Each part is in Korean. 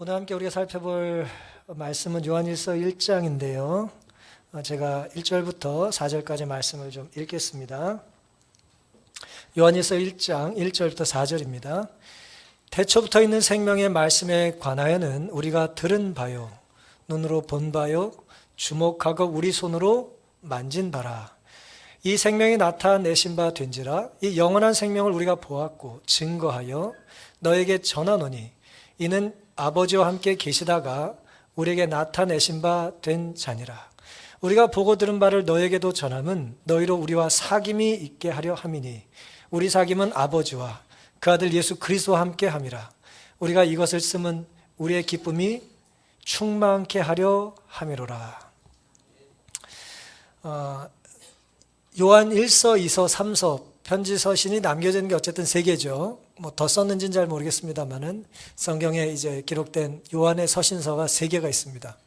오늘 함께 우리가 살펴볼 말씀은 요한일서 1장인데요. 제가 1절부터 4절까지 말씀을 좀 읽겠습니다. 요한일서 1장 1절부터 4절입니다. 태초부터 있는 생명의 말씀에 관하여는 우리가 들은 바요, 눈으로 본 바요, 주목하고 우리 손으로 만진 바라. 이 생명이 나타내신 바 된지라. 이 영원한 생명을 우리가 보았고 증거하여 너에게 전하노니 이는 아버지와 함께 계시다가 우리에게 나타내신 바 된 자니라. 우리가 보고 들은 바를 너에게도 전함은 너희로 우리와 사귐이 있게 하려 함이니 우리 사귐은 아버지와 그 아들 예수 그리스도와 함께 함이라. 우리가 이것을 쓰면 우리의 기쁨이 충만케 하려 함이로라. 요한 1서, 2서, 3서 편지 서신이 남겨진 게 어쨌든 3개죠. 뭐 더 썼는지는 잘 모르겠습니다만은 성경에 이제 기록된 요한의 서신서가 3개가 있습니다.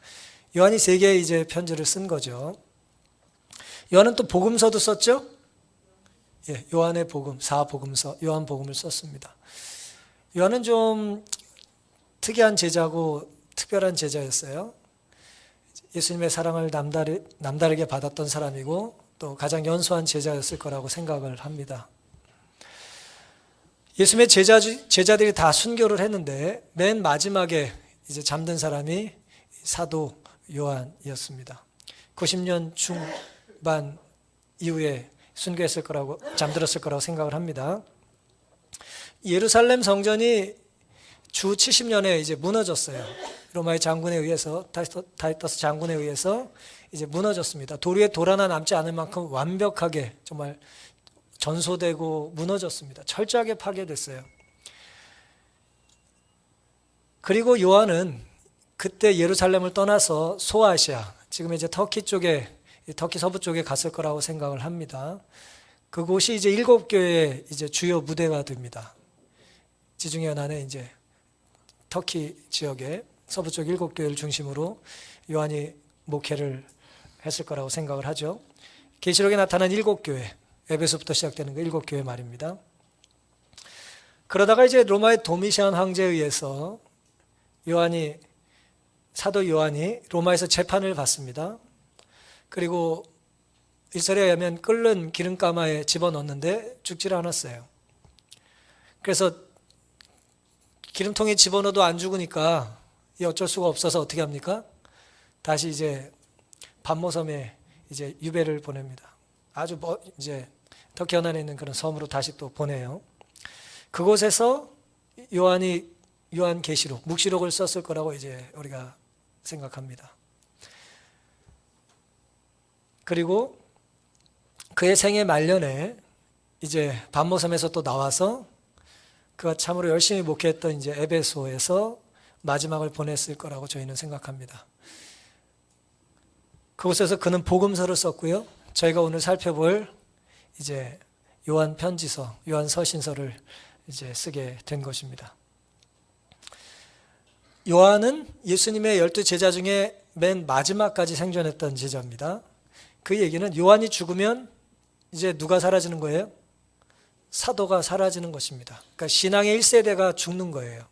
요한이 3개의 이제 편지를 쓴 거죠. 요한은 또 복음서도 썼죠? 예, 요한의 복음, 4복음서, 요한 복음을 썼습니다. 요한은 좀 특이한 제자고 특별한 제자였어요. 예수님의 사랑을 남다르게 받았던 사람이고 또 가장 연소한 제자였을 거라고 생각을 합니다. 예수님의 제자들이 다 순교를 했는데 맨 마지막에 이제 잠든 사람이 사도 요한이었습니다. 90년 중반 이후에 순교했을 거라고, 잠들었을 거라고 생각을 합니다. 예루살렘 성전이 주 70년에 이제 무너졌어요. 로마의 장군에 의해서, 타이터스 장군에 의해서 이제 무너졌습니다. 돌 위에 돌 하나 남지 않을 만큼 완벽하게 정말 전소되고 무너졌습니다. 철저하게 파괴됐어요. 그리고 요한은 그때 예루살렘을 떠나서 소아시아, 지금 이제 터키 쪽에, 터키 서부 쪽에 갔을 거라고 생각을 합니다. 그곳이 이제 7교회의 이제 주요 무대가 됩니다. 지중해 연안에 이제 터키 지역에 서부 쪽 7교회를 중심으로 요한이 목회를 했을 거라고 생각을 하죠. 계시록에 나타난 7교회, 에베소부터 시작되는 그 7교회 말입니다. 그러다가 이제 로마의 도미시안 황제에 의해서 사도 요한이 로마에서 재판을 받습니다. 그리고 일설에 의하면 끓는 기름가마에 집어넣었는데 죽지를 않았어요. 그래서 기름통에 집어넣어도 안 죽으니까 어쩔 수가 없어서 어떻게 합니까? 다시 이제 반모섬에 이제 유배를 보냅니다. 아주 이제 터키 연안에 있는 그런 섬으로 다시 또 보내요. 그곳에서 요한 계시록, 묵시록을 썼을 거라고 이제 우리가 생각합니다. 그리고 그의 생애 말년에 이제 반모섬에서 또 나와서 그가 참으로 열심히 목회했던 이제 에베소에서 마지막을 보냈을 거라고 저희는 생각합니다. 그곳에서 그는 복음서를 썼고요. 저희가 오늘 살펴볼 이제 요한 편지서, 요한 서신서를 이제 쓰게 된 것입니다. 요한은 예수님의 12 제자 중에 맨 마지막까지 생존했던 제자입니다. 그 얘기는 요한이 죽으면 이제 누가 사라지는 거예요? 사도가 사라지는 것입니다. 그러니까 신앙의 1세대가 죽는 거예요.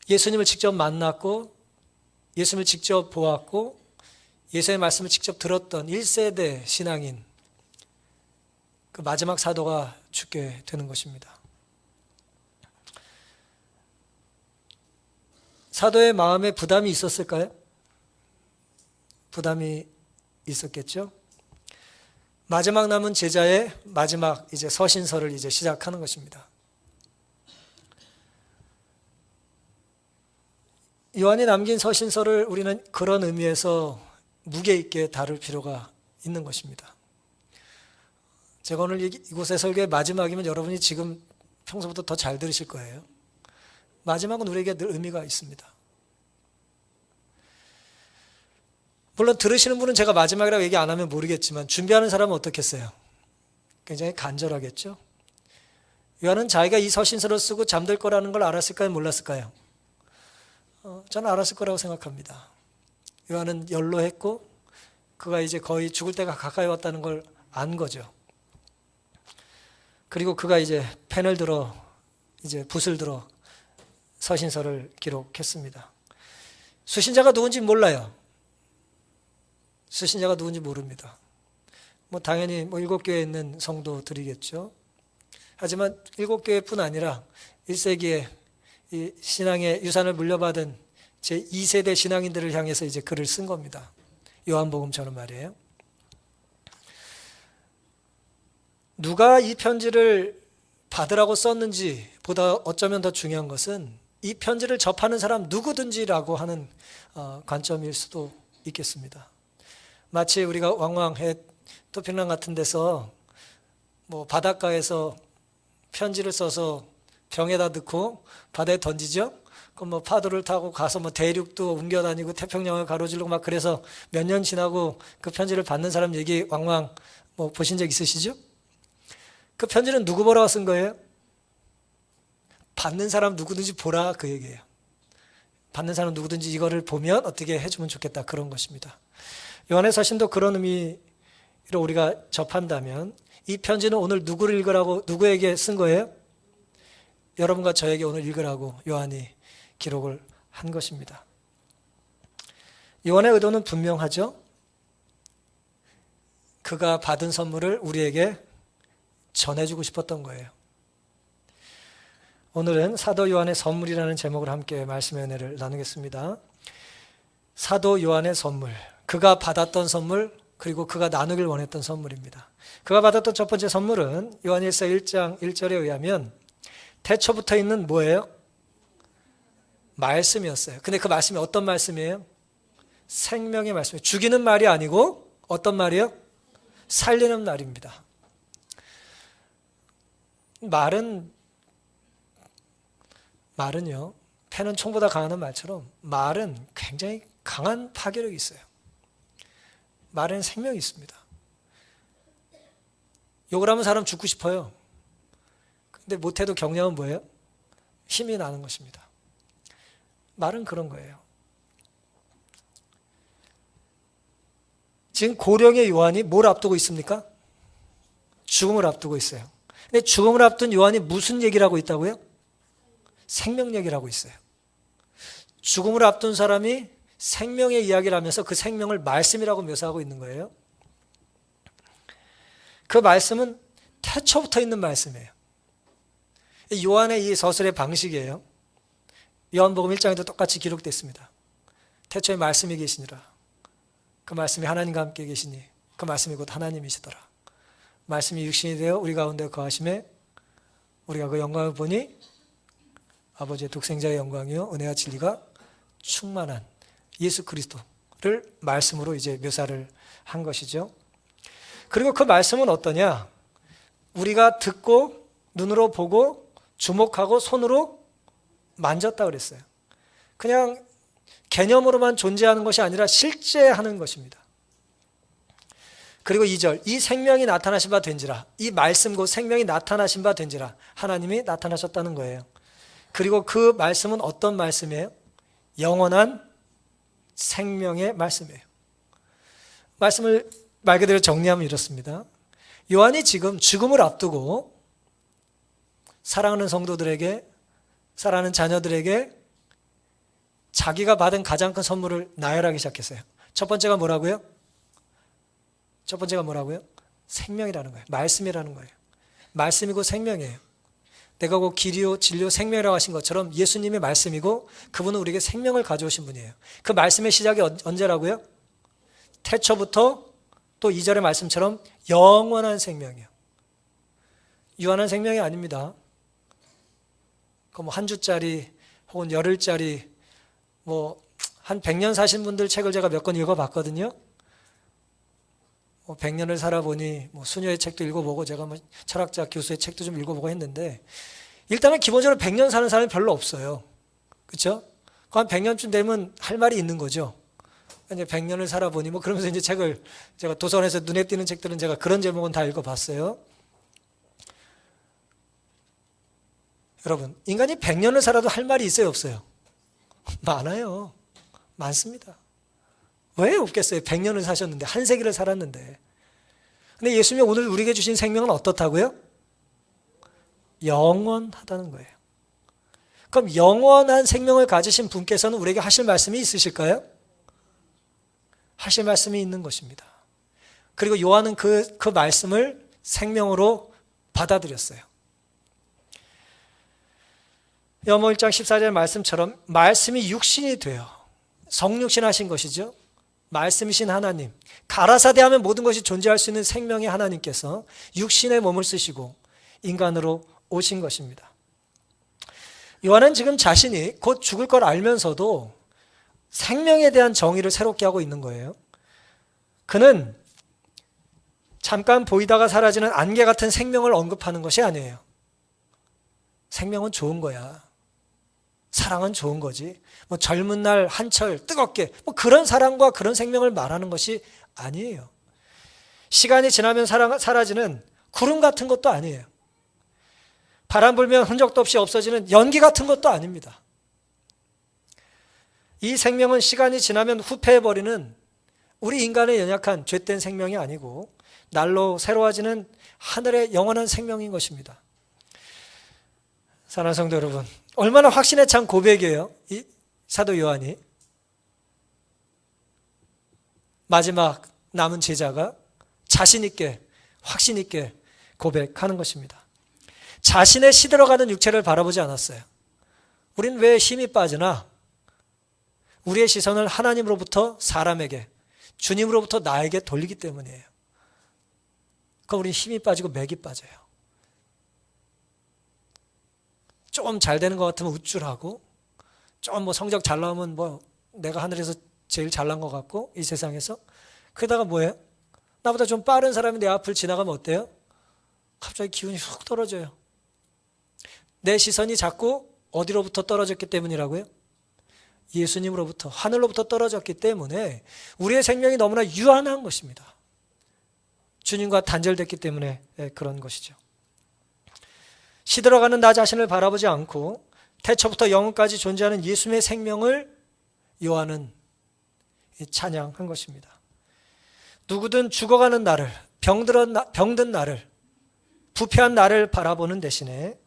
예수님을 직접 만났고 예수님을 직접 보았고 예수의 말씀을 직접 들었던 1세대 신앙인, 그 마지막 사도가 죽게 되는 것입니다. 사도의 마음에 부담이 있었을까요? 부담이 있었겠죠? 마지막 남은 제자의 마지막 이제 서신서를 이제 시작하는 것입니다. 요한이 남긴 서신서를 우리는 그런 의미에서 무게 있게 다룰 필요가 있는 것입니다. 제가 오늘 이곳의 설교의 마지막이면 여러분이 지금 평소보다 더 잘 들으실 거예요. 마지막은 우리에게 늘 의미가 있습니다. 물론 들으시는 분은 제가 마지막이라고 얘기 안 하면 모르겠지만 준비하는 사람은 어떻겠어요? 굉장히 간절하겠죠? 요한은 자기가 이 서신서를 쓰고 잠들 거라는 걸 알았을까요? 몰랐을까요? 저는 알았을 거라고 생각합니다. 요한은 연로했고 그가 이제 거의 죽을 때가 가까이 왔다는 걸 안 거죠. 그리고 그가 이제 펜을 들어 이제 붓을 들어 서신서를 기록했습니다. 수신자가 누군지 몰라요. 수신자가 누군지 모릅니다. 당연히 7교회에 있는 성도들이겠죠. 하지만 7교회뿐 아니라 1세기에 이 신앙의 유산을 물려받은 제2세대 신앙인들을 향해서 이제 글을 쓴 겁니다. 요한복음처럼 말이에요. 누가 이 편지를 받으라고 썼는지 보다 어쩌면 더 중요한 것은 이 편지를 접하는 사람 누구든지라고 하는 관점일 수도 있겠습니다. 마치 우리가 왕왕해 토평양 같은 데서 바닷가에서 편지를 써서 병에다 넣고 바다에 던지죠. 그럼 파도를 타고 가서 대륙도 옮겨다니고 태평양을 가로지르고 막 그래서 몇 년 지나고 그 편지를 받는 사람 얘기 왕왕 보신 적 있으시죠? 그 편지는 누구 보라고 쓴 거예요? 받는 사람 누구든지 보라 그 얘기예요. 받는 사람 누구든지 이거를 보면 어떻게 해주면 좋겠다 그런 것입니다. 요한의 서신도 그런 의미로 우리가 접한다면 이 편지는 오늘 누구를 읽으라고 누구에게 쓴 거예요? 여러분과 저에게 오늘 읽으라고 요한이 기록을 한 것입니다. 요한의 의도는 분명하죠. 그가 받은 선물을 우리에게 전해주고 싶었던 거예요. 오늘은 사도 요한의 선물이라는 제목으로 함께 말씀의 은혜를 나누겠습니다. 사도 요한의 선물, 그가 받았던 선물, 그리고 그가 나누길 원했던 선물입니다. 그가 받았던 첫 번째 선물은 요한일서 1장 1절에 의하면 태초부터 있는 뭐예요? 말씀이었어요. 근데 그 말씀이 어떤 말씀이에요? 생명의 말씀이에요. 죽이는 말이 아니고 어떤 말이에요? 살리는 말입니다. 말은요, 패는 총보다 강하는 말처럼 말은 굉장히 강한 파괴력이 있어요. 말에는 생명이 있습니다. 욕을 하면 사람 죽고 싶어요. 근데 못해도 경량은 뭐예요? 힘이 나는 것입니다. 말은 그런 거예요. 지금 고령의 요한이 뭘 앞두고 있습니까? 죽음을 앞두고 있어요. 근데 죽음을 앞둔 요한이 무슨 얘기를 하고 있다고요? 생명 얘기를 하고 있어요. 죽음을 앞둔 사람이 생명의 이야기를 하면서 그 생명을 말씀이라고 묘사하고 있는 거예요. 그 말씀은 태초부터 있는 말씀이에요. 요한의 이 서술의 방식이에요. 요한복음 1장에도 똑같이 기록되어 있습니다. 태초에 말씀이 계시니라. 그 말씀이 하나님과 함께 계시니 그 말씀이 곧 하나님이시더라. 말씀이 육신이 되어 우리 가운데 거하심에 우리가 그 영광을 보니 아버지의 독생자의 영광이요 은혜와 진리가 충만한 예수 그리스도를 말씀으로 이제 묘사를 한 것이죠. 그리고 그 말씀은 어떠냐? 우리가 듣고 눈으로 보고 주목하고 손으로 만졌다 그랬어요. 그냥 개념으로만 존재하는 것이 아니라 실제 하는 것입니다. 그리고 2절, 이 생명이 나타나신 바 된지라. 이 말씀 곧 생명이 나타나신 바 된지라. 하나님이 나타나셨다는 거예요. 그리고 그 말씀은 어떤 말씀이에요? 영원한 생명의 말씀이에요. 말씀을 말 그대로 정리하면 이렇습니다. 요한이 지금 죽음을 앞두고 사랑하는 성도들에게, 사랑하는 자녀들에게 자기가 받은 가장 큰 선물을 나열하기 시작했어요. 첫 번째가 뭐라고요? 생명이라는 거예요. 말씀이라는 거예요. 말씀이고 생명이에요. 내가 곧 길이요 진리요 생명이라고 하신 것처럼 예수님의 말씀이고 그분은 우리에게 생명을 가져오신 분이에요. 그 말씀의 시작이 언제라고요? 태초부터 또 2절의 말씀처럼 영원한 생명이에요. 유한한 생명이 아닙니다. 한 주짜리 혹은 열흘짜리 한 100년 사신 분들 책을 제가 몇 권 읽어봤거든요. 100년을 살아보니 수녀의 책도 읽어보고 제가 철학자 교수의 책도 좀 읽어보고 했는데 일단은 기본적으로 100년 사는 사람이 별로 없어요. 그렇죠? 한 100년쯤 되면 할 말이 있는 거죠. 이제 100년을 살아보니 그러면서 이제 책을 제가 도서관에서 눈에 띄는 책들은 제가 그런 제목은 다 읽어봤어요. 여러분, 인간이 100년을 살아도 할 말이 있어요, 없어요? 많아요. 많습니다. 왜 없겠어요? 100년을 사셨는데, 한 세기를 살았는데. 근데 예수님이 오늘 우리에게 주신 생명은 어떻다고요? 영원하다는 거예요. 그럼 영원한 생명을 가지신 분께서는 우리에게 하실 말씀이 있으실까요? 하실 말씀이 있는 것입니다. 그리고 요한은 그 말씀을 생명으로 받아들였어요. 요한복음 1장 14절 말씀처럼 말씀이 육신이 돼요. 성육신하신 것이죠. 말씀이신 하나님, 가라사대하면 모든 것이 존재할 수 있는 생명의 하나님께서 육신의 몸을 쓰시고 인간으로 오신 것입니다. 요한은 지금 자신이 곧 죽을 걸 알면서도 생명에 대한 정의를 새롭게 하고 있는 거예요. 그는 잠깐 보이다가 사라지는 안개 같은 생명을 언급하는 것이 아니에요. 생명은 좋은 거야. 사랑은 좋은 거지. 뭐 젊은 날 한철 뜨겁게 뭐 그런 사랑과 그런 생명을 말하는 것이 아니에요. 시간이 지나면 사라지는 구름 같은 것도 아니에요. 바람 불면 흔적도 없이 없어지는 연기 같은 것도 아닙니다. 이 생명은 시간이 지나면 후패해버리는 우리 인간의 연약한 죄된 생명이 아니고 날로 새로워지는 하늘의 영원한 생명인 것입니다. 사랑하는 성도 여러분, 얼마나 확신에 찬 고백이에요. 이 사도 요한이 마지막 남은 제자가 자신 있게 확신 있게 고백하는 것입니다. 자신의 시들어가는 육체를 바라보지 않았어요. 우린 왜 힘이 빠지나? 우리의 시선을 하나님으로부터 사람에게, 주님으로부터 나에게 돌리기 때문이에요. 그럼 우린 힘이 빠지고 맥이 빠져요. 좀 잘 되는 것 같으면 우쭐하고, 좀 뭐 성적 잘 나오면 뭐 내가 하늘에서 제일 잘난 것 같고 이 세상에서, 그러다가 뭐예요? 나보다 좀 빠른 사람이 내 앞을 지나가면 어때요? 갑자기 기운이 훅 떨어져요. 내 시선이 자꾸 어디로부터 떨어졌기 때문이라고요? 예수님으로부터, 하늘로부터 떨어졌기 때문에 우리의 생명이 너무나 유한한 것입니다. 주님과 단절됐기 때문에 그런 것이죠. 시들어가는 나 자신을 바라보지 않고 태초부터 영원까지 존재하는 예수님의 생명을 요한은 찬양한 것입니다. 누구든 죽어가는 나를, 병든 나를, 부패한 나를 바라보는 대신에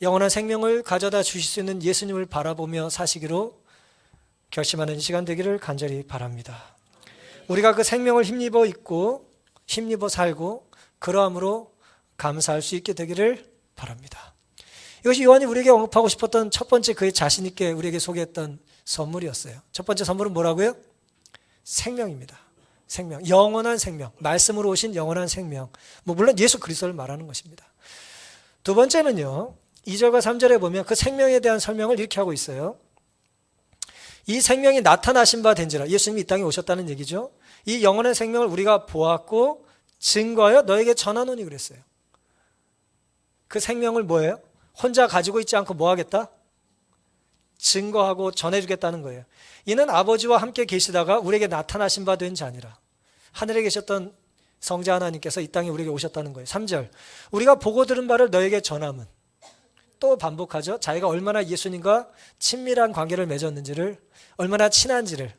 영원한 생명을 가져다 주실 수 있는 예수님을 바라보며 사시기로 결심하는 시간 되기를 간절히 바랍니다. 우리가 그 생명을 힘입어 있고 힘입어 살고 그러함으로 감사할 수 있게 되기를 바랍니다. 이것이 요한이 우리에게 언급하고 싶었던 첫 번째 그의 자신 있게 우리에게 소개했던 선물이었어요. 첫 번째 선물은 뭐라고요? 생명입니다. 생명, 영원한 생명, 말씀으로 오신 영원한 생명. 물론 예수 그리스도를 말하는 것입니다. 두 번째는요, 2절과 3절에 보면 그 생명에 대한 설명을 이렇게 하고 있어요. 이 생명이 나타나신 바 된지라, 예수님이 이 땅에 오셨다는 얘기죠. 이 영원한 생명을 우리가 보았고 증거하여 너에게 전하노니 그랬어요. 그 생명을 뭐예요? 혼자 가지고 있지 않고 뭐 하겠다? 증거하고 전해주겠다는 거예요. 이는 아버지와 함께 계시다가 우리에게 나타나신 바 된 자니라. 하늘에 계셨던 성자 하나님께서 이 땅에 우리에게 오셨다는 거예요. 3절, 우리가 보고 들은 바를 너에게 전함은, 또 반복하죠. 자기가 얼마나 예수님과 친밀한 관계를 맺었는지를, 얼마나 친한지를,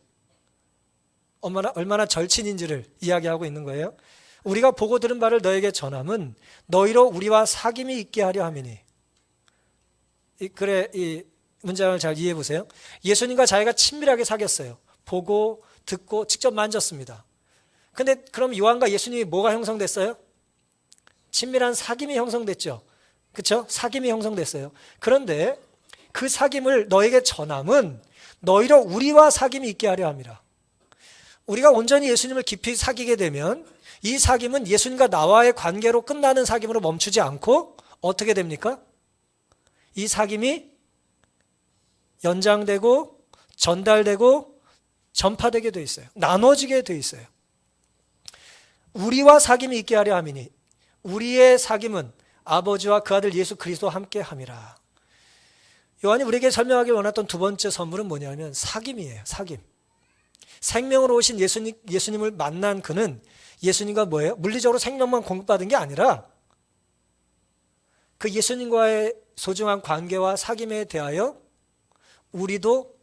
얼마나 절친인지를 이야기하고 있는 거예요. 우리가 보고 들은 바를 너에게 전함은 너희로 우리와 사귐이 있게 하려 함이니. 이 문장을 잘 이해해 보세요. 예수님과 자기가 친밀하게 사귀었어요. 보고 듣고 직접 만졌습니다. 근데 그럼 요한과 예수님이 뭐가 형성됐어요? 친밀한 사귐이 형성됐죠. 그렇죠? 사귐이 형성됐어요. 그런데 그 사귐을 너에게 전함은 너희로 우리와 사귐이 있게 하려 함이라. 우리가 온전히 예수님을 깊이 사귀게 되면 이 사귐은 예수님과 나와의 관계로 끝나는 사귐으로 멈추지 않고 어떻게 됩니까? 이 사귐이 연장되고 전달되고 전파되게 돼 있어요. 나눠지게 돼 있어요. 우리와 사귐이 있게 하려 함이니, 우리의 사귐은 아버지와 그 아들 예수 그리스도와 함께 함이라. 요한이 우리에게 설명하기 원했던 두 번째 선물은 뭐냐면 사귐이에요. 사귐. 생명으로 오신 예수님을 만난 그는 예수님과 뭐예요? 물리적으로 생명만 공급받은 게 아니라 그 예수님과의 소중한 관계와 사귐에 대하여 우리도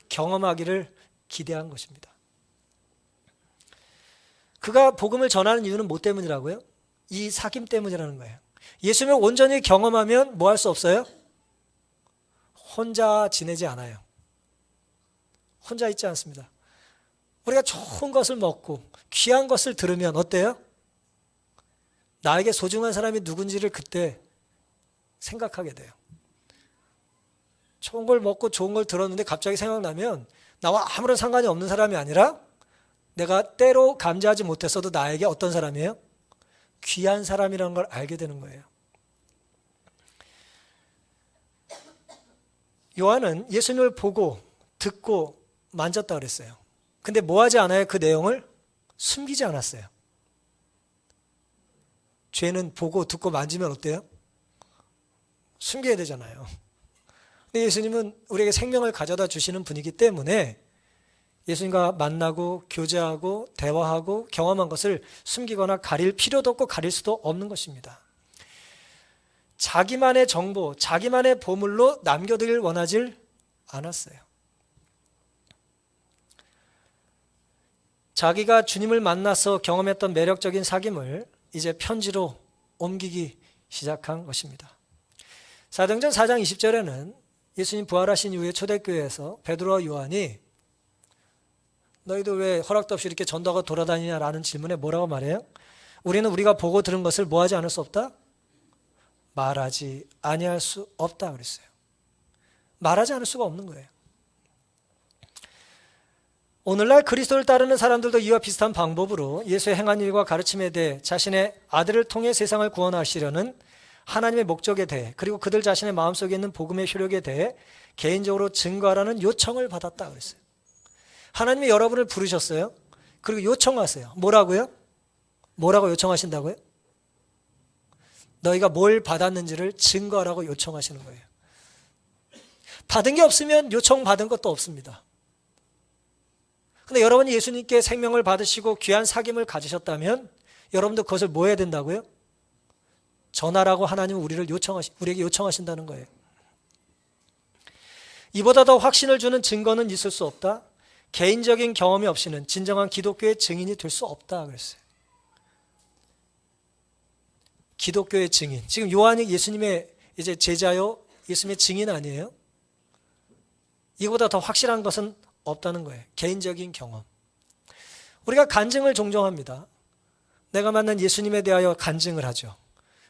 경험하기를 기대한 것입니다. 그가 복음을 전하는 이유는 뭐 때문이라고요? 이 사귐 때문이라는 거예요. 예수님을 온전히 경험하면 뭐 할 수 없어요? 혼자 지내지 않아요. 혼자 있지 않습니다. 우리가 좋은 것을 먹고 귀한 것을 들으면 어때요? 나에게 소중한 사람이 누군지를 그때 생각하게 돼요. 좋은 걸 먹고 좋은 걸 들었는데 갑자기 생각나면 나와 아무런 상관이 없는 사람이 아니라 내가 때로 감지하지 못했어도 나에게 어떤 사람이에요? 귀한 사람이라는 걸 알게 되는 거예요. 요한은 예수님을 보고 듣고 만졌다 그랬어요. 근데 뭐 하지 않아요? 그 내용을 숨기지 않았어요. 죄는 보고 듣고 만지면 어때요? 숨겨야 되잖아요. 근데 예수님은 우리에게 생명을 가져다 주시는 분이기 때문에 예수님과 만나고 교제하고 대화하고 경험한 것을 숨기거나 가릴 필요도 없고 가릴 수도 없는 것입니다. 자기만의 정보, 자기만의 보물로 남겨두길 원하질 않았어요. 자기가 주님을 만나서 경험했던 매력적인 사귐을 이제 편지로 옮기기 시작한 것입니다. 사도행전 4장 20절에는 예수님 부활하신 이후에 초대교회에서 베드로와 요한이 너희도 왜 허락도 없이 이렇게 전도하고 돌아다니냐라는 질문에 뭐라고 말해요? 우리는 우리가 보고 들은 것을 뭐 하지 않을 수 없다? 말하지 아니할 수 없다 그랬어요. 말하지 않을 수가 없는 거예요. 오늘날 그리스도를 따르는 사람들도 이와 비슷한 방법으로 예수의 행한 일과 가르침에 대해 자신의 아들을 통해 세상을 구원하시려는 하나님의 목적에 대해 그리고 그들 자신의 마음속에 있는 복음의 효력에 대해 개인적으로 증거하라는 요청을 받았다 그랬어요. 하나님이 여러분을 부르셨어요. 그리고 요청하세요. 뭐라고요? 뭐라고 요청하신다고요? 너희가 뭘 받았는지를 증거하라고 요청하시는 거예요. 받은 게 없으면 요청받은 것도 없습니다. 근데 여러분이 예수님께 생명을 받으시고 귀한 사귐을 가지셨다면 여러분도 그것을 뭐 해야 된다고요? 전하라고 하나님은 우리에게 요청하신다는 거예요. 이보다 더 확신을 주는 증거는 있을 수 없다. 개인적인 경험이 없이는 진정한 기독교의 증인이 될 수 없다 그랬어요. 기독교의 증인. 지금 요한이 예수님의 이제 제자요, 예수님의 증인 아니에요? 이보다 더 확실한 것은 없다는 거예요. 개인적인 경험. 우리가 간증을 종종 합니다. 내가 만난 예수님에 대하여 간증을 하죠.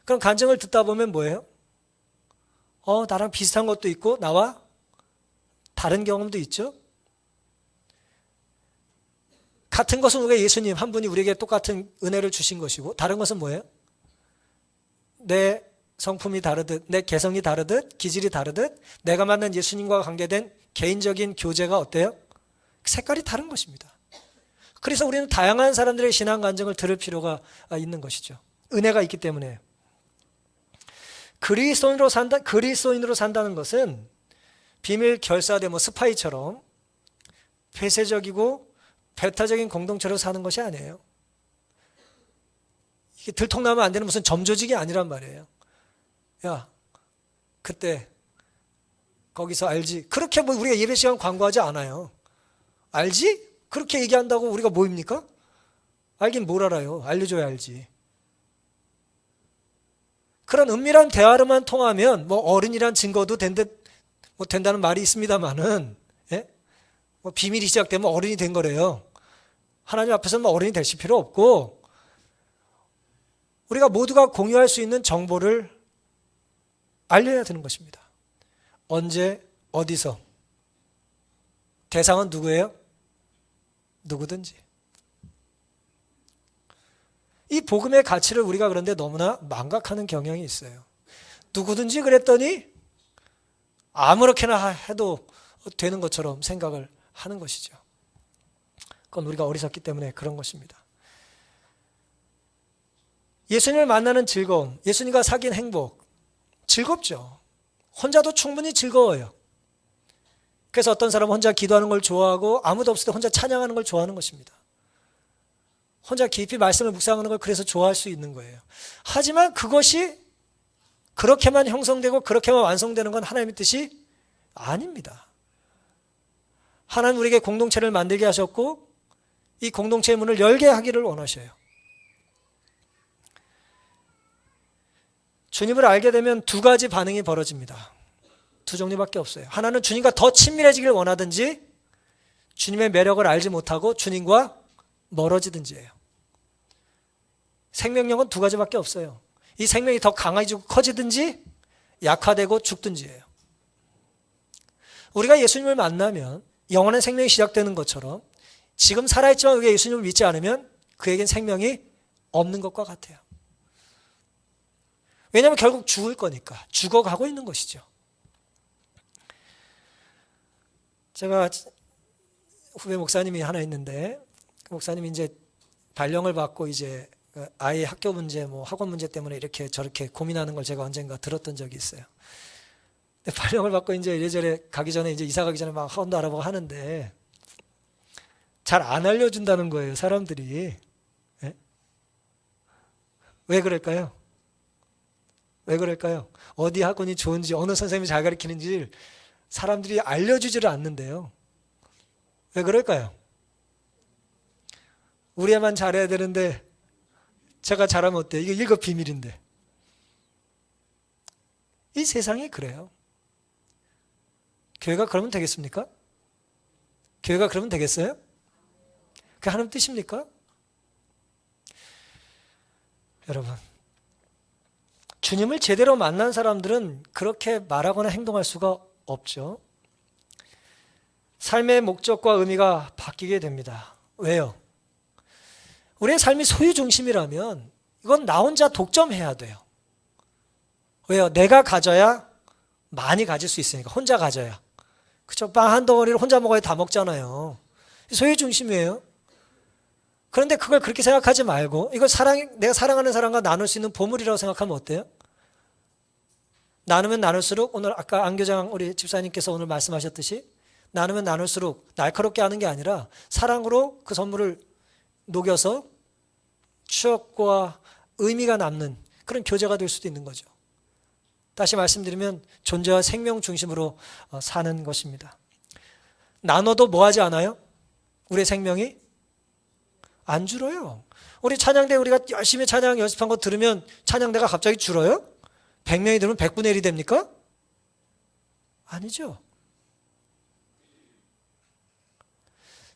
그럼 간증을 듣다 보면 뭐예요? 나랑 비슷한 것도 있고 나와 다른 경험도 있죠. 같은 것은 우리가 예수님 한 분이 우리에게 똑같은 은혜를 주신 것이고 다른 것은 뭐예요? 내 성품이 다르듯 내 개성이 다르듯 기질이 다르듯 내가 만난 예수님과 관계된 개인적인 교제가 어때요? 색깔이 다른 것입니다. 그래서 우리는 다양한 사람들의 신앙 간증을 들을 필요가 있는 것이죠. 은혜가 있기 때문에. 그리스도인으로 산다는 것은 비밀 결사대 스파이처럼 폐쇄적이고 배타적인 공동체로 사는 것이 아니에요. 이게 들통나면 안 되는 무슨 점조직이 아니란 말이에요. 야, 그때 거기서 알지? 그렇게 우리가 예배 시간 광고하지 않아요. 알지? 그렇게 얘기한다고 우리가 뭐입니까? 알긴 뭘 알아요. 알려줘야 알지. 그런 은밀한 대화로만 통하면 어른이란 증거도 된다는 말이 있습니다만은 비밀이 시작되면 어른이 된 거래요. 하나님 앞에서는 어른이 되실 필요 없고 우리가 모두가 공유할 수 있는 정보를 알려야 되는 것입니다. 언제 어디서 대상은 누구예요? 누구든지. 이 복음의 가치를 우리가 그런데 너무나 망각하는 경향이 있어요. 누구든지 그랬더니 아무렇게나 해도 되는 것처럼 생각을 하는 것이죠. 그건 우리가 어리석기 때문에 그런 것입니다. 예수님을 만나는 즐거움, 예수님과 사귄 행복, 즐겁죠. 혼자도 충분히 즐거워요. 그래서 어떤 사람은 혼자 기도하는 걸 좋아하고 아무도 없을 때 혼자 찬양하는 걸 좋아하는 것입니다. 혼자 깊이 말씀을 묵상하는 걸 그래서 좋아할 수 있는 거예요. 하지만 그것이 그렇게만 형성되고 그렇게만 완성되는 건 하나님의 뜻이 아닙니다. 하나님 우리에게 공동체를 만들게 하셨고 이 공동체의 문을 열게 하기를 원하셔요. 주님을 알게 되면 두 가지 반응이 벌어집니다. 두 종류밖에 없어요. 하나는 주님과 더 친밀해지길 원하든지 주님의 매력을 알지 못하고 주님과 멀어지든지예요. 생명력은 두 가지밖에 없어요. 이 생명이 더 강해지고 커지든지 약화되고 죽든지예요. 우리가 예수님을 만나면 영원한 생명이 시작되는 것처럼 지금 살아있지만 우리가 예수님을 믿지 않으면 그에겐 생명이 없는 것과 같아요. 왜냐하면 결국 죽을 거니까. 죽어가고 있는 것이죠. 제가 후배 목사님이 하나 있는데 그 목사님이 이제 발령을 받고 이제 아이 학교 문제, 학원 문제 때문에 이렇게 저렇게 고민하는 걸 제가 언젠가 들었던 적이 있어요. 근데 발령을 받고 이제 이래저래 가기 전에 이제 이사 가기 전에 막 학원도 알아보고 하는데 잘 안 알려준다는 거예요, 사람들이. 네? 왜 그럴까요? 왜 그럴까요? 어디 학원이 좋은지, 어느 선생님이 잘 가르치는지 사람들이 알려주지를 않는데요. 왜 그럴까요? 우리 애만 잘해야 되는데 제가 잘하면 어때요? 이게 일곱 비밀인데. 이 세상이 그래요. 교회가 그러면 되겠습니까? 교회가 그러면 되겠어요? 그게 하나님 뜻입니까? 여러분, 주님을 제대로 만난 사람들은 그렇게 말하거나 행동할 수가 없죠. 삶의 목적과 의미가 바뀌게 됩니다. 왜요? 우리의 삶이 소유 중심이라면 이건 나 혼자 독점해야 돼요. 왜요? 내가 가져야 많이 가질 수 있으니까. 혼자 가져야. 그쵸? 빵 한 덩어리를 혼자 먹어야 다 먹잖아요. 소유 중심이에요. 그런데 그걸 그렇게 생각하지 말고 이걸 내가 사랑하는 사람과 나눌 수 있는 보물이라고 생각하면 어때요? 나누면 나눌수록 오늘 아까 안교장 우리 집사님께서 오늘 말씀하셨듯이 나누면 나눌수록 날카롭게 하는 게 아니라 사랑으로 그 선물을 녹여서 추억과 의미가 남는 그런 교제가 될 수도 있는 거죠. 다시 말씀드리면 존재와 생명 중심으로 사는 것입니다. 나눠도 뭐 하지 않아요? 우리의 생명이 안 줄어요. 우리 찬양대 우리가 열심히 찬양 연습한 거 들으면 찬양대가 갑자기 줄어요? 100명이 들으면 100분의 1이 됩니까? 아니죠.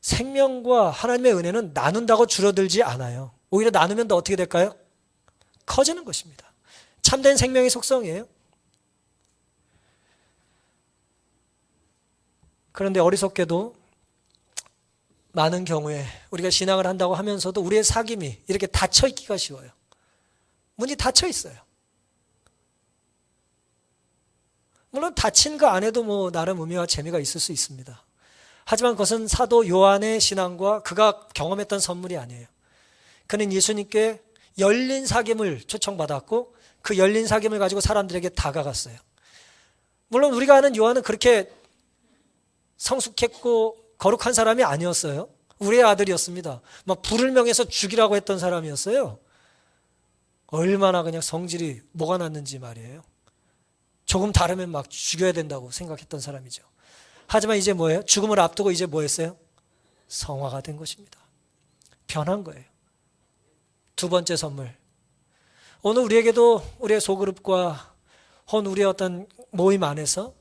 생명과 하나님의 은혜는 나눈다고 줄어들지 않아요. 오히려 나누면 더 어떻게 될까요? 커지는 것입니다. 참된 생명의 속성이에요. 그런데 어리석게도 많은 경우에 우리가 신앙을 한다고 하면서도 우리의 사귐이 이렇게 닫혀 있기가 쉬워요. 문이 닫혀 있어요. 물론 닫힌 그 안에도 나름 의미와 재미가 있을 수 있습니다. 하지만 그것은 사도 요한의 신앙과 그가 경험했던 선물이 아니에요. 그는 예수님께 열린 사귐을 초청받았고 그 열린 사귐을 가지고 사람들에게 다가갔어요. 물론 우리가 아는 요한은 그렇게 성숙했고 거룩한 사람이 아니었어요. 우리의 아들이었습니다. 막 불을 명해서 죽이라고 했던 사람이었어요. 얼마나 그냥 성질이 뭐가 났는지 말이에요. 조금 다르면 막 죽여야 된다고 생각했던 사람이죠. 하지만 이제 뭐예요? 죽음을 앞두고 이제 뭐 했어요? 성화가 된 것입니다. 변한 거예요. 두 번째 선물. 오늘 우리에게도 우리의 소그룹과 혹은 우리의 어떤 모임 안에서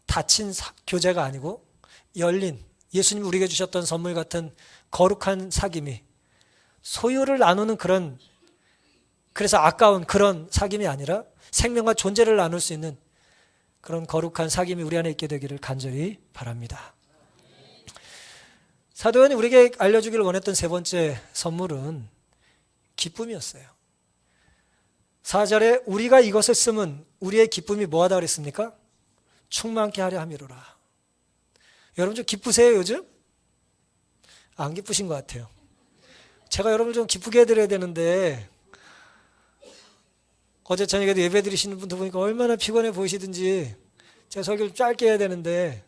닫힌 교제가 아니고 열린 예수님 우리에게 주셨던 선물 같은 거룩한 사귐이 소유를 나누는 그래서 아까운 그런 사귐이 아니라 생명과 존재를 나눌 수 있는 그런 거룩한 사귐이 우리 안에 있게 되기를 간절히 바랍니다. 사도 요한이 우리에게 알려주기를 원했던 세 번째 선물은 기쁨이었어요. 4절에 우리가 이것을 쓰면 우리의 기쁨이 뭐하다 그랬습니까? 충만케 하려 함이로라. 여러분 좀 기쁘세요 요즘? 안 기쁘신 것 같아요. 제가 여러분을 좀 기쁘게 해드려야 되는데 어제 저녁에도 예배 드리시는 분들 보니까 얼마나 피곤해 보이시든지 제가 설교를 짧게 해야 되는데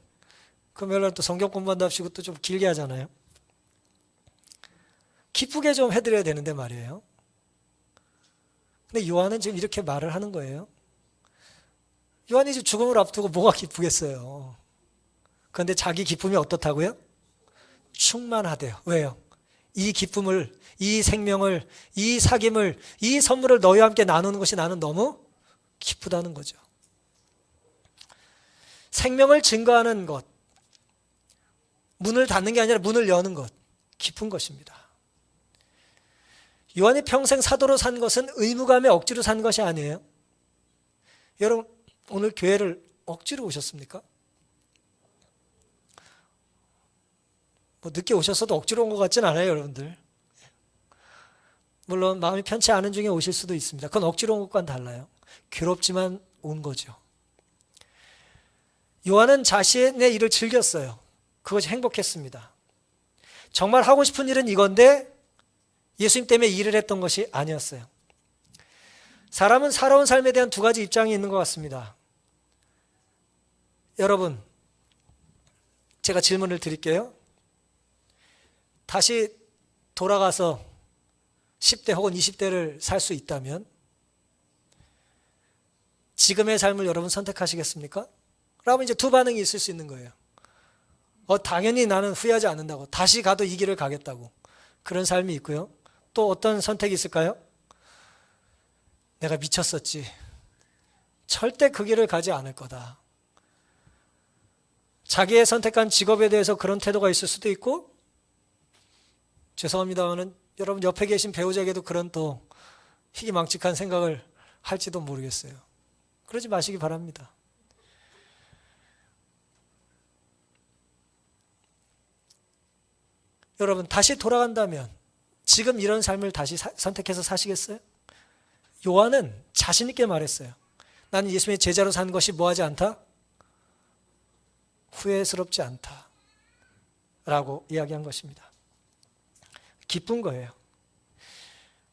금요일날 또 성경 공부한다 하시고 또 좀 길게 하잖아요. 기쁘게 좀 해드려야 되는데 말이에요. 근데 요한은 지금 이렇게 말을 하는 거예요. 요한이 이제 죽음을 앞두고 뭐가 기쁘겠어요. 그런데 자기 기쁨이 어떻다고요? 충만하대요. 왜요? 이 기쁨을, 이 생명을, 이 사귐을, 이 선물을 너희와 함께 나누는 것이 나는 너무 기쁘다는 거죠. 생명을 증거하는 것, 문을 닫는 게 아니라 문을 여는 것, 깊은 것입니다. 요한이 평생 사도로 산 것은 의무감에 억지로 산 것이 아니에요. 여러분, 오늘 교회를 억지로 오셨습니까? 뭐 늦게 오셨어도 억지로 온 것 같진 않아요, 여러분들. 물론 마음이 편치 않은 중에 오실 수도 있습니다. 그건 억지로 온 것과는 달라요. 괴롭지만 온 거죠. 요한은 자신의 일을 즐겼어요. 그것이 행복했습니다. 정말 하고 싶은 일은 이건데 예수님 때문에 일을 했던 것이 아니었어요. 사람은 살아온 삶에 대한 두 가지 입장이 있는 것 같습니다. 여러분, 제가 질문을 드릴게요. 다시 돌아가서 10대 혹은 20대를 살 수 있다면 지금의 삶을 여러분 선택하시겠습니까? 그러면 이제 두 반응이 있을 수 있는 거예요. 당연히 나는 후회하지 않는다고. 다시 가도 이 길을 가겠다고. 그런 삶이 있고요. 또 어떤 선택이 있을까요? 내가 미쳤었지. 절대 그 길을 가지 않을 거다. 자기의 선택한 직업에 대해서 그런 태도가 있을 수도 있고, 죄송합니다마는 여러분 옆에 계신 배우자에게도 그런 또 희귀망측한 생각을 할지도 모르겠어요. 그러지 마시기 바랍니다. 여러분, 다시 돌아간다면 지금 이런 삶을 다시 선택해서 사시겠어요? 요한은 자신 있게 말했어요. 나는 예수님의 제자로 산 것이 뭐하지 않다? 후회스럽지 않다 라고 이야기한 것입니다. 기쁜 거예요.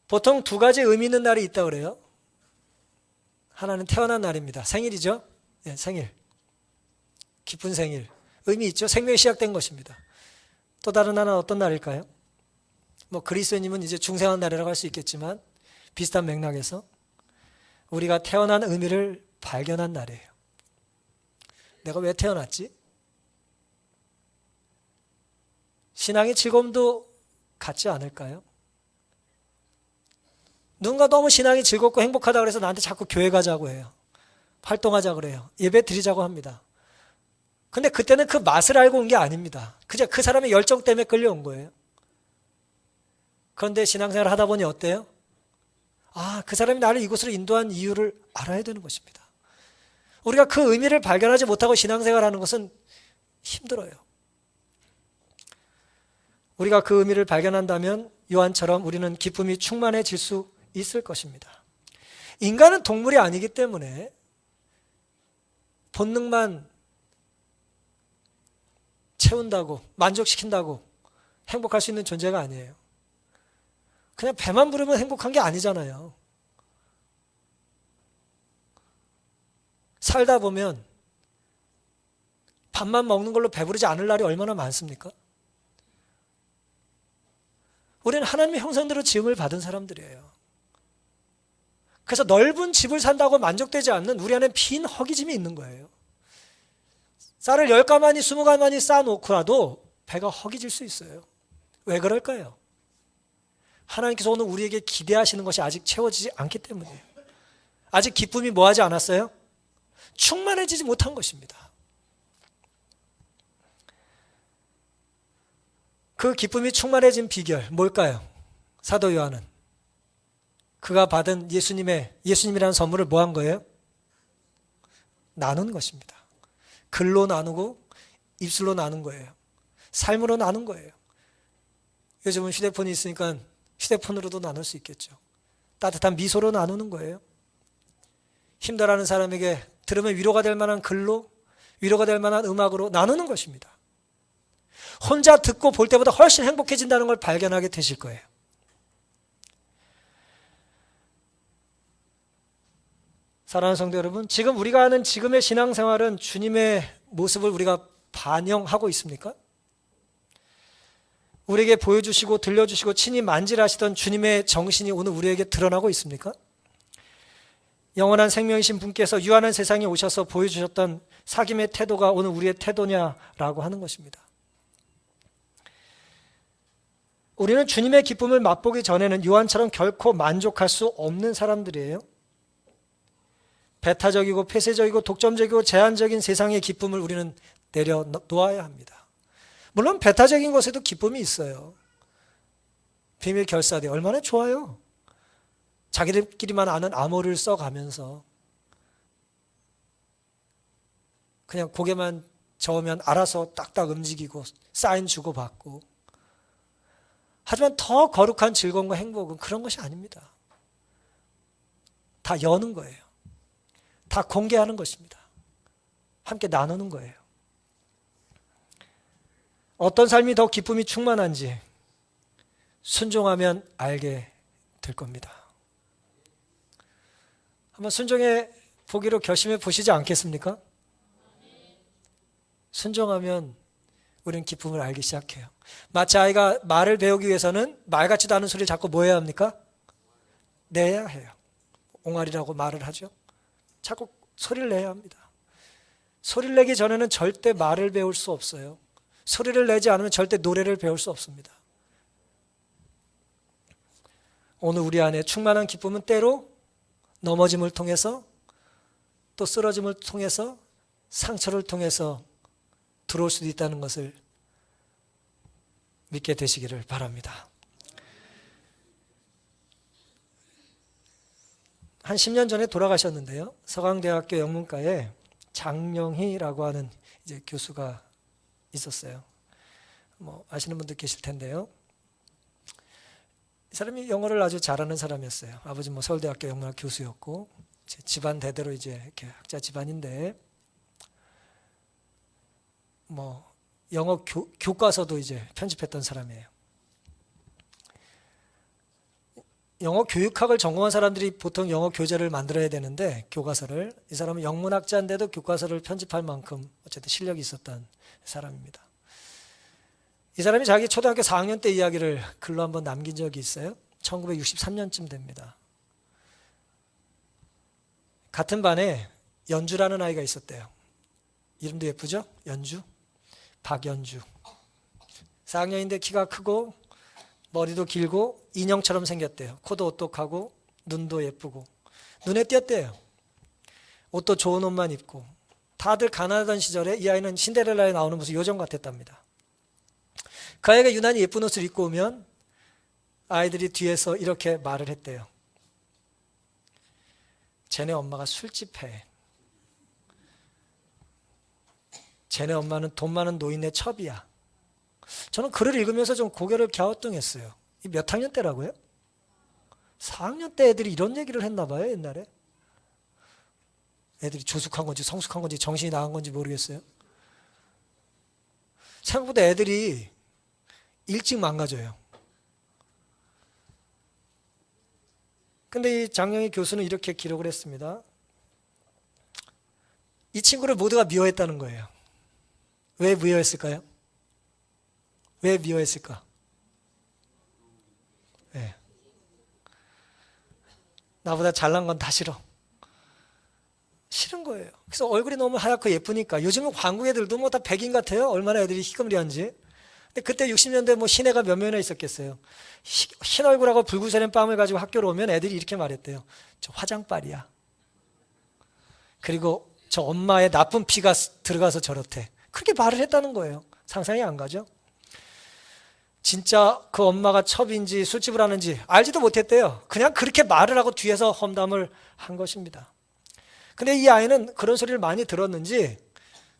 보통 두 가지 의미 있는 날이 있다고 그래요. 하나는 태어난 날입니다. 생일이죠. 네, 생일. 기쁜 생일. 의미 있죠. 생명이 시작된 것입니다. 또 다른 하나는 어떤 날일까요? 뭐 그리스도인이면 이제 중생한 날이라고 할 수 있겠지만 비슷한 맥락에서 우리가 태어난 의미를 발견한 날이에요. 내가 왜 태어났지? 신앙의 즐거움도 같지 않을까요? 누군가 너무 신앙이 즐겁고 행복하다고 해서 나한테 자꾸 교회 가자고 해요. 활동하자고 그래요. 예배 드리자고 합니다. 근데 그때는 그 맛을 알고 온 게 아닙니다. 그저 그 사람의 열정 때문에 끌려온 거예요. 그런데 신앙생활을 하다 보니 어때요? 그 사람이 나를 이곳으로 인도한 이유를 알아야 되는 것입니다. 우리가 그 의미를 발견하지 못하고 신앙생활하는 것은 힘들어요. 우리가 그 의미를 발견한다면 요한처럼 우리는 기쁨이 충만해질 수 있을 것입니다. 인간은 동물이 아니기 때문에 본능만 채운다고, 만족시킨다고 행복할 수 있는 존재가 아니에요. 그냥 배만 부르면 행복한 게 아니잖아요. 살다 보면 밥만 먹는 걸로 배부르지 않을 날이 얼마나 많습니까? 우리는 하나님의 형상대로 지음을 받은 사람들이에요. 그래서 넓은 집을 산다고 만족되지 않는 우리 안에 빈 허기짐이 있는 거예요. 쌀을 10가마니 20가마니 쌓아놓고라도 배가 허기질 수 있어요. 왜 그럴까요? 하나님께서 오늘 우리에게 기대하시는 것이 아직 채워지지 않기 때문이에요. 아직 기쁨이 뭐하지 않았어요? 충만해지지 못한 것입니다. 그 기쁨이 충만해진 비결 뭘까요? 사도 요한은 그가 받은 예수님이라는 선물을 뭐 한 거예요? 나눈 것입니다. 글로 나누고 입술로 나눈 거예요. 삶으로 나눈 거예요. 요즘은 휴대폰이 있으니까 휴대폰으로도 나눌 수 있겠죠. 따뜻한 미소로 나누는 거예요. 힘들어하는 사람에게 들으면 위로가 될 만한 글로, 위로가 될 만한 음악으로 나누는 것입니다. 혼자 듣고 볼 때보다 훨씬 행복해진다는 걸 발견하게 되실 거예요. 사랑하는 성도 여러분, 지금 우리가 하는 지금의 신앙생활은 주님의 모습을 우리가 반영하고 있습니까? 우리에게 보여주시고 들려주시고 친히 만질하시던 주님의 정신이 오늘 우리에게 드러나고 있습니까? 영원한 생명이신 분께서 유한한 세상에 오셔서 보여주셨던 사귐의 태도가 오늘 우리의 태도냐라고 하는 것입니다. 우리는 주님의 기쁨을 맛보기 전에는 요한처럼 결코 만족할 수 없는 사람들이에요. 배타적이고 폐쇄적이고 독점적이고 제한적인 세상의 기쁨을 우리는 내려놓아야 합니다. 물론 배타적인 것에도 기쁨이 있어요. 비밀 결사대 얼마나 좋아요. 자기들끼리만 아는 암호를 써가면서 그냥 고개만 저으면 알아서 딱딱 움직이고 사인 주고받고. 하지만 더 거룩한 즐거움과 행복은 그런 것이 아닙니다. 다 여는 거예요. 다 공개하는 것입니다. 함께 나누는 거예요. 어떤 삶이 더 기쁨이 충만한지 순종하면 알게 될 겁니다. 한번 순종해 보기로 결심해 보시지 않겠습니까? 순종하면 우리는 기쁨을 알기 시작해요. 마치 아이가 말을 배우기 위해서는 말 같지도 않은 소리를 자꾸 뭐 해야 합니까? 내야 해요. 옹알이라고 말을 하죠. 자꾸 소리를 내야 합니다. 소리를 내기 전에는 절대 말을 배울 수 없어요. 소리를 내지 않으면 절대 노래를 배울 수 없습니다. 오늘 우리 안에 충만한 기쁨은 때로 넘어짐을 통해서 또 쓰러짐을 통해서 상처를 통해서 들어올 수도 있다는 것을 믿게 되시기를 바랍니다. 한 10년 전에 돌아가셨는데요. 서강대학교 영문과에 장명희라고 하는 이제 교수가 있었어요. 뭐 아시는 분들 계실 텐데요. 이 사람이 영어를 아주 잘하는 사람이었어요. 아버지 뭐 서울대학교 영문학 교수였고 집안 대대로 이제 이렇게 학자 집안인데 뭐 영어 교과서도 이제 편집했던 사람이에요. 영어 교육학을 전공한 사람들이 보통 영어 교재를 만들어야 되는데 교과서를 이 사람은 영문학자인데도 교과서를 편집할 만큼 어쨌든 실력이 있었던 사람입니다. 이 사람이 자기 초등학교 4학년 때 이야기를 글로 한번 남긴 적이 있어요. 1963년쯤 됩니다. 같은 반에 연주라는 아이가 있었대요. 이름도 예쁘죠? 연주. 박연주. 4학년인데 키가 크고 머리도 길고 인형처럼 생겼대요. 코도 오똑하고 눈도 예쁘고 눈에 띄었대요. 옷도 좋은 옷만 입고 다들 가난하던 시절에 이 아이는 신데렐라에 나오는 무슨 요정 같았답니다. 그 아이가 유난히 예쁜 옷을 입고 오면 아이들이 뒤에서 이렇게 말을 했대요. 쟤네 엄마가 술집해. 쟤네 엄마는 돈 많은 노인네 첩이야. 저는 글을 읽으면서 좀 고개를 갸우뚱했어요. 이 몇 학년 때라고요? 4학년 때 애들이 이런 얘기를 했나 봐요, 옛날에. 애들이 조숙한 건지 성숙한 건지 정신이 나간 건지 모르겠어요. 생각보다 애들이 일찍 망가져요. 근데 이 장영희 교수는 이렇게 기록을 했습니다. 이 친구를 모두가 미워했다는 거예요. 왜 미워했을까요? 왜 미워했을까? 네. 나보다 잘난 건 다 싫어. 싫은 거예요. 그래서 얼굴이 너무 하얗고 예쁘니까 요즘은 한국 애들도 뭐 다 백인 같아요. 얼마나 애들이 희금리한지. 근데 그때 60년대 뭐 신애가 몇 명이나 있었겠어요. 흰 얼굴하고 불구스런 뺨을 가지고 학교로 오면 애들이 이렇게 말했대요. 저 화장빨이야. 그리고 저 엄마의 나쁜 피가 들어가서 저렇대. 그렇게 말을 했다는 거예요. 상상이 안 가죠? 진짜 그 엄마가 첩인지 술집을 하는지 알지도 못했대요. 그냥 그렇게 말을 하고 뒤에서 험담을 한 것입니다. 근데 이 아이는 그런 소리를 많이 들었는지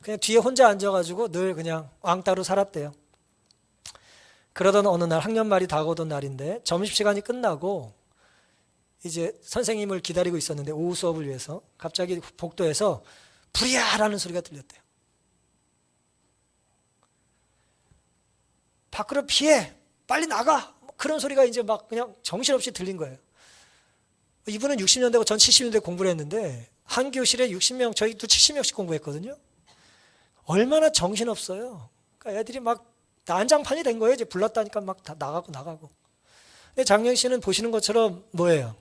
그냥 뒤에 혼자 앉아가지고 늘 그냥 왕따로 살았대요. 그러던 어느 날 학년 말이 다가오던 날인데 점심시간이 끝나고 이제 선생님을 기다리고 있었는데 오후 수업을 위해서 갑자기 복도에서 불이야라는 소리가 들렸대요. 밖으로 피해! 빨리 나가! 그런 소리가 이제 막 그냥 정신없이 들린 거예요. 이분은 60년대고 전 70년대 공부를 했는데 한 교실에 60명, 저희도 70명씩 공부했거든요. 얼마나 정신없어요. 그러니까 애들이 막 난장판이 된 거예요. 이제 불렀다니까 막 다 나가고. 근데 장영 씨는 보시는 것처럼 뭐예요?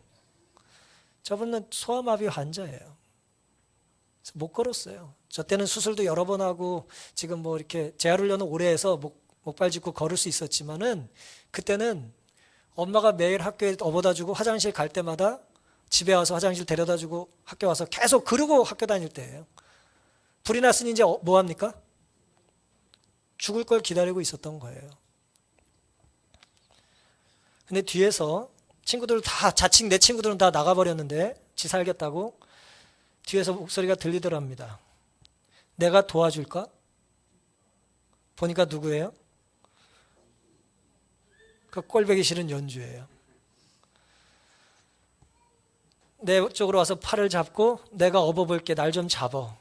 저분은 소아마비 환자예요. 그래서 못 걸었어요. 저 때는 수술도 여러 번 하고 지금 뭐 이렇게 재활훈련을 오래 해서 목발 짚고 걸을 수 있었지만은 그때는 엄마가 매일 학교에 업어다 주고 화장실 갈 때마다 집에 와서 화장실 데려다주고 학교 와서 계속 그러고 학교 다닐 때예요. 불이 났으니 이제 뭐 합니까? 죽을 걸 기다리고 있었던 거예요. 근데 뒤에서 친구들 다, 자칭 내 친구들은 다 나가버렸는데 지 살겠다고 뒤에서 목소리가 들리더랍니다. 내가 도와줄까? 보니까 누구예요? 그 꼴보기 싫은 연주예요. 내 쪽으로 와서 팔을 잡고 내가 업어볼게, 날 좀 잡어.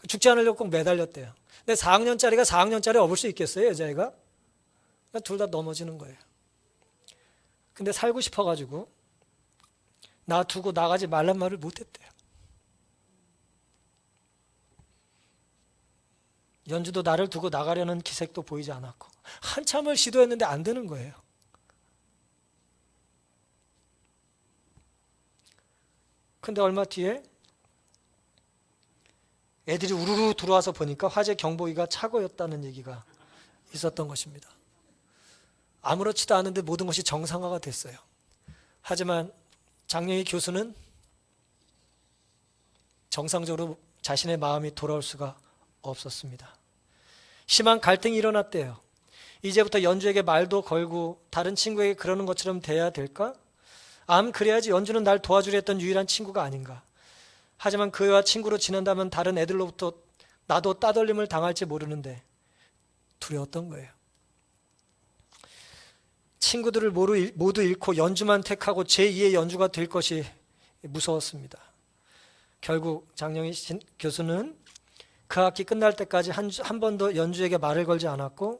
죽지 않으려고 꼭 매달렸대요. 근데 4학년짜리가 4학년짜리 업을 수 있겠어요, 여자애가? 둘 다 넘어지는 거예요. 근데 살고 싶어가지고 나 두고 나가지 말란 말을 못했대요. 연주도 나를 두고 나가려는 기색도 보이지 않았고 한참을 시도했는데 안 되는 거예요. 근데 얼마 뒤에 애들이 우르르 들어와서 보니까 화재 경보기가 착오였다는 얘기가 있었던 것입니다. 아무렇지도 않은데 모든 것이 정상화가 됐어요. 하지만 장영희 교수는 정상적으로 자신의 마음이 돌아올 수가 없었습니다. 심한 갈등이 일어났대요. 이제부터 연주에게 말도 걸고 다른 친구에게 그러는 것처럼 돼야 될까? 그래야지 연주는 날 도와주려 했던 유일한 친구가 아닌가. 하지만 그와 친구로 지낸다면 다른 애들로부터 나도 따돌림을 당할지 모르는데 두려웠던 거예요. 친구들을 모두 잃고 연주만 택하고 제2의 연주가 될 것이 무서웠습니다. 결국 장영희 교수는 그 학기 끝날 때까지 한 번도 연주에게 말을 걸지 않았고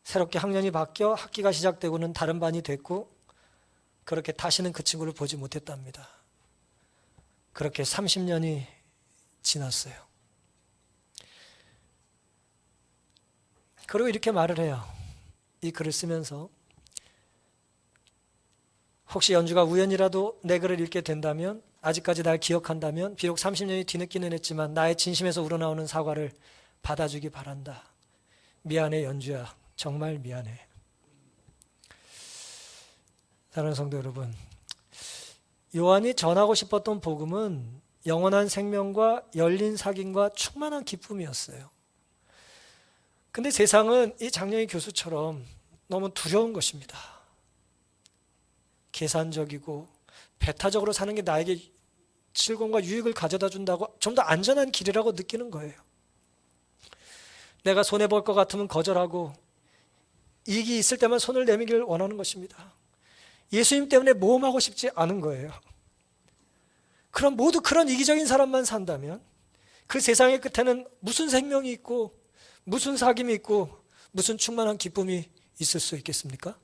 새롭게 학년이 바뀌어 학기가 시작되고는 다른 반이 됐고 그렇게 다시는 그 친구를 보지 못했답니다. 그렇게 30년이 지났어요. 그리고 이렇게 말을 해요. 이 글을 쓰면서 혹시 연주가 우연이라도 내 글을 읽게 된다면 아직까지 날 기억한다면 비록 30년이 뒤늦기는 했지만 나의 진심에서 우러나오는 사과를 받아주기 바란다. 미안해 연주야. 정말 미안해. 사랑하는 성도 여러분, 요한이 전하고 싶었던 복음은 영원한 생명과 열린 사귐과 충만한 기쁨이었어요. 근데 세상은 이 장영희 교수처럼 너무 두려운 것입니다. 계산적이고 배타적으로 사는 게 나에게 즐거움과 유익을 가져다 준다고 좀 더 안전한 길이라고 느끼는 거예요. 내가 손해볼 것 같으면 거절하고 이익이 있을 때만 손을 내밀기를 원하는 것입니다. 예수님 때문에 모험하고 싶지 않은 거예요. 그럼 모두 그런 이기적인 사람만 산다면 그 세상의 끝에는 무슨 생명이 있고 무슨 사귐이 있고 무슨 충만한 기쁨이 있을 수 있겠습니까?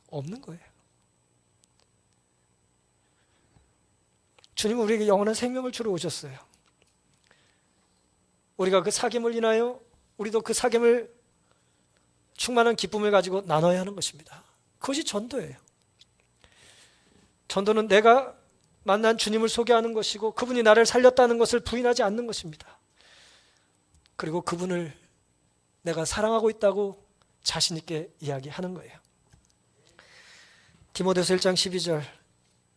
없는 거예요. 주님은 우리에게 영원한 생명을 주러 오셨어요. 우리가 그 사귐을 인하여 우리도 그 사귐을 충만한 기쁨을 가지고 나눠야 하는 것입니다. 그것이 전도예요. 전도는 내가 만난 주님을 소개하는 것이고 그분이 나를 살렸다는 것을 부인하지 않는 것입니다. 그리고 그분을 내가 사랑하고 있다고 자신 있게 이야기하는 거예요. 디모데후서 1장 12절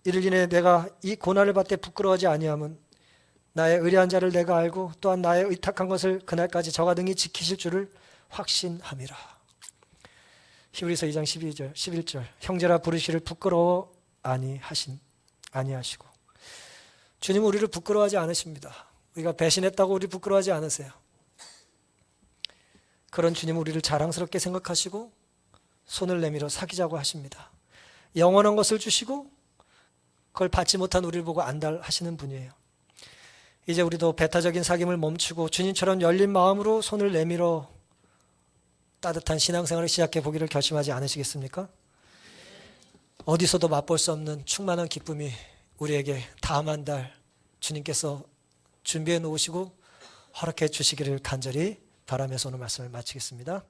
이를 인해 내가 이 고난을 받되 부끄러워하지 아니함은 나의 의뢰한 자를 내가 알고 또한 나의 의탁한 것을 그날까지 저가 등이 지키실 줄을 확신함이라. 히브리서 2장 12절 11절 형제라 부르시를 부끄러워 아니하시고 주님은 우리를 부끄러워하지 않으십니다. 우리가 배신했다고 우리 부끄러워하지 않으세요. 그런 주님은 우리를 자랑스럽게 생각하시고 손을 내밀어 사귀자고 하십니다. 영원한 것을 주시고 그걸 받지 못한 우리를 보고 안달하시는 분이에요. 이제 우리도 배타적인 사귐을 멈추고 주님처럼 열린 마음으로 손을 내밀어 따뜻한 신앙생활을 시작해 보기를 결심하지 않으시겠습니까? 어디서도 맛볼 수 없는 충만한 기쁨이 우리에게 다음 한 달 주님께서 준비해 놓으시고 허락해 주시기를 간절히 바라면서 오늘 말씀을 마치겠습니다.